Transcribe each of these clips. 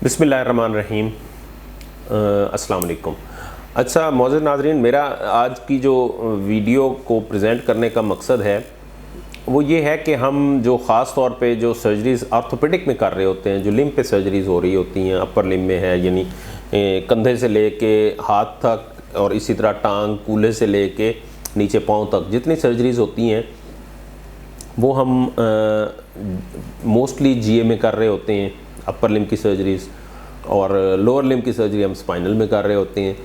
बिस्मिल्लाहिर्रहमानिर्रहीम। अस्सलाम वालेकुम। अच्छा मौजूद नाज़रीन, मेरा आज की जो वीडियो को प्रेजेंट करने का मकसद है वो ये है कि हम जो ख़ास तौर पे जो सर्जरीज़ आर्थोपेडिक में कर रहे होते हैं, जो लिम्ब पे सर्जरीज़ हो रही होती हैं, अपर लिम्ब में है यानी कंधे से लेके हाथ तक और इसी तरह टांग कूल्हे से लेके नीचे पाँव तक जितनी सर्जरीज़ होती हैं वो हम मोस्टली जीए में कर रहे होते हैं, अपर लिम्ब की सर्जरीज़, और लोअर लिम्ब की सर्जरी हम स्पाइनल में कर रहे होते हैं।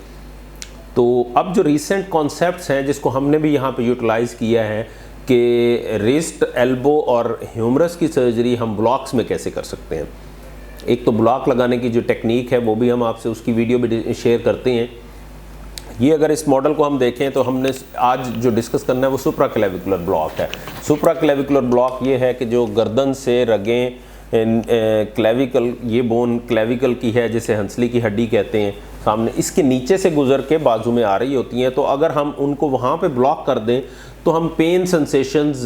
तो अब जो रीसेंट कॉन्सेप्ट्स हैं जिसको हमने भी यहाँ पे यूटिलाइज़ किया है कि रिस्ट, एल्बो और ह्यूमरस की सर्जरी हम ब्लॉक्स में कैसे कर सकते हैं। एक तो ब्लॉक लगाने की जो टेक्निक है वो भी हम आपसे उसकी वीडियो भी शेयर करते हैं। ये अगर इस मॉडल को हम देखें तो हमने आज जो डिस्कस करना है वो सुप्राक्लेविकुलर ब्लॉक है। सुप्राक्लेविकुलर ब्लॉक ये है कि जो गर्दन से रगें क्लेविकल, ये बोन क्लेविकल की है जिसे हंसली की हड्डी कहते हैं, सामने इसके नीचे से गुजर के बाजू में आ रही होती हैं। तो अगर हम उनको वहाँ पे ब्लॉक कर दें तो हम पेन सेंसेशंस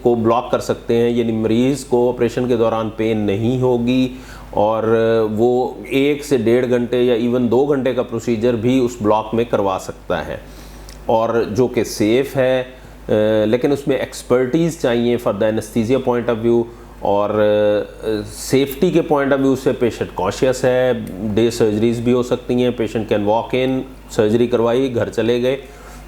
को ब्लॉक कर सकते हैं, यानी मरीज़ को ऑपरेशन के दौरान पेन नहीं होगी और वो 1 से 1.5 घंटे या इवन 2 घंटे का प्रोसीजर भी उस ब्लॉक में करवा सकता है, और जो कि सेफ़ है। लेकिन उसमें एक्सपर्टीज़ चाहिए for the anaesthesia point of view, और सेफ्टी के पॉइंट ऑफ व्यू से पेशेंट कॉशियस है। डे सर्जरीज भी हो सकती हैं, patient can walk in, surgery करवाई, घर चले गए,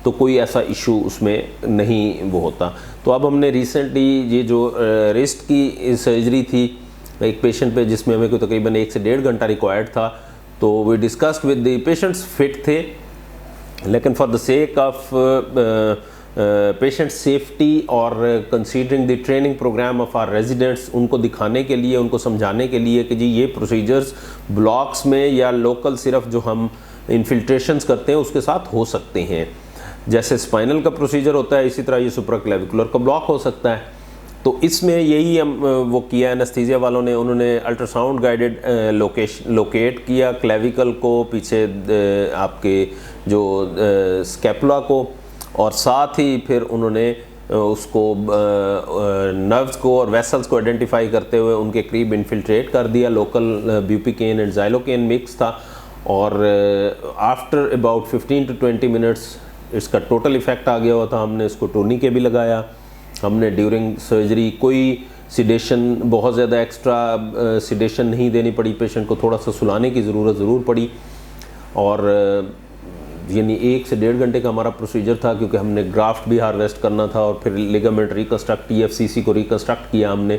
तो कोई ऐसा इशू उसमें नहीं वो होता। तो अब हमने रिसेंटली ये जो रिस्ट की सर्जरी थी एक पेशेंट पे जिसमें हमें को तकरीबन 1 से 1.5 घंटा रिक्वायर्ड था, तो we discussed with the patients, fit थे, लेकिन for the sake of patient safety और considering the training program of our residents, उनको दिखाने के लिए, उनको समझाने के लिए कि जी ये प्रोसीजर्स ब्लॉक्स में या लोकल सिर्फ जो हम इन्फिल्ट्रेशंस करते हैं उसके साथ हो सकते हैं। जैसे स्पाइनल का प्रोसीजर होता है इसी तरह ये सुप्राक्लेविकुलर का ब्लॉक हो सकता है। तो इसमें यही हम वो किया एनेस्थीसिया वालों ने, उन्होंने अल्ट्रासाउंड गाइडेड लोकेट किया क्लेविकल को, पीछे आपके जो स्कैपुला को, और साथ ही फिर उन्होंने उसको नर्व्स को और वेसल्स को आइडेंटिफाई करते हुए उनके करीब इन्फिल्ट्रेट कर दिया। लोकल ब्यूपिकेन एंड ज़ाइलोकेन मिक्स था, और आफ्टर अबाउट 15 to 20 मिनट्स इसका टोटल इफ़ेक्ट आ गया हुआ था। हमने इसको टोनी के भी लगाया, हमने ड्यूरिंग सर्जरी कोई सिडेशन, बहुत ज़्यादा एक्स्ट्रा सिडेशन नहीं देनी पड़ी, पेशेंट को थोड़ा सा सुलाने की ज़रूरत ज़रूर पड़ी, और यानी 1 से 1.5 घंटे का हमारा प्रोसीजर था, क्योंकि हमने ग्राफ्ट भी हार्वेस्ट करना था और फिर लिगामेंट रिकन्स्ट्रक्ट, TFCC को रिकन्स्ट्रक्ट किया हमने,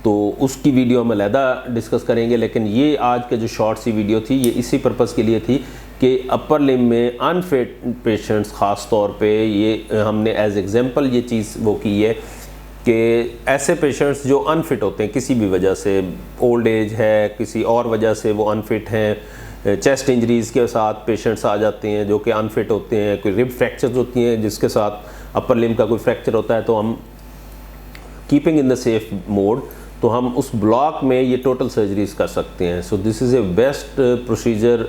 तो उसकी वीडियो हम अलहदा डिस्कस करेंगे। लेकिन ये आज के जो शॉर्ट सी वीडियो थी ये इसी पर्पज़ के लिए थी कि अपर लिम्ब में अनफिट पेशेंट्स ख़ास तौर पे ये हमने एज एग्जांपल ये चीज़ वो की है कि ऐसे पेशेंट्स जो अनफिट होते हैं किसी भी वजह से, ओल्ड एज है, किसी और वजह से वो अनफिट हैं, चेस्ट इंजरीज़ के साथ पेशेंट्स आ जाते हैं जो कि अनफिट होते हैं, कोई रिब फ्रैक्चर्स होती हैं जिसके साथ अपर लिम्ब का कोई फ्रैक्चर होता है, तो हम keeping in the safe mode तो हम उस ब्लॉक में ये टोटल सर्जरीज कर सकते हैं। So this is a best procedure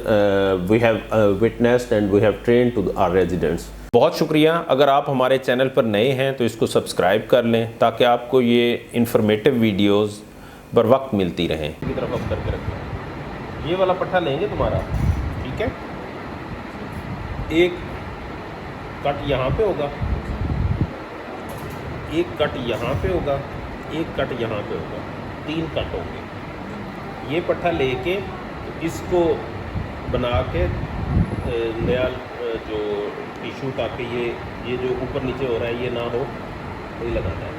we have witnessed and we have trained to our residents. बहुत शुक्रिया। अगर आप हमारे चैनल पर नए हैं तो इसको सब्सक्राइब कर लें ताकि आपको ये इंफॉर्मेटिव वीडियोस बर वक्त मिलती रहें। की तरफ अब करके रखें, ये वाला पट्टा लेंगे तुम्हारा, ठीक है। एक कट यहाँ पे होगा, एक कट यहाँ पे होगा, एक कट यहाँ पे होगा, 3 कट होंगे। ये पट्टा लेके इसको बना के नया जो टिशू, ताकि ये जो ऊपर नीचे हो रहा है ये ना हो, वही लगाना है,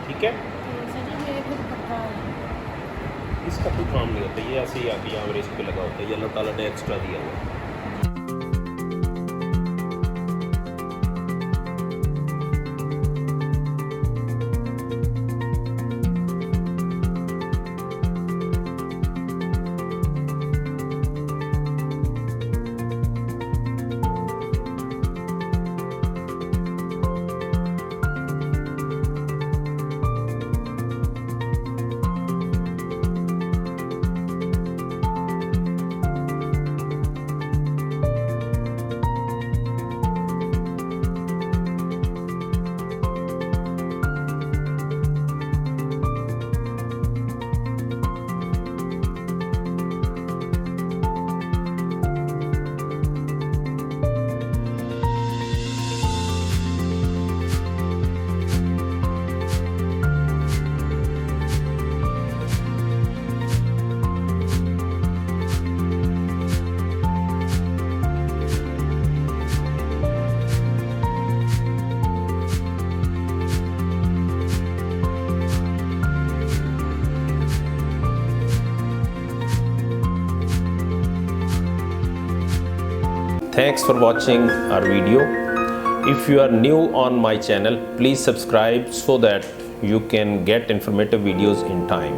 ठीक है। इसका कोई काम नहीं होता, ये ऐसे ही आके यहाँ पर इस पर लगा होता है, ये अल्लाह ताला ने एक्स्ट्रा दिया हुआ है। Thanks for watching our video. If you are new on my channel, please subscribe so that you can get informative videos in time.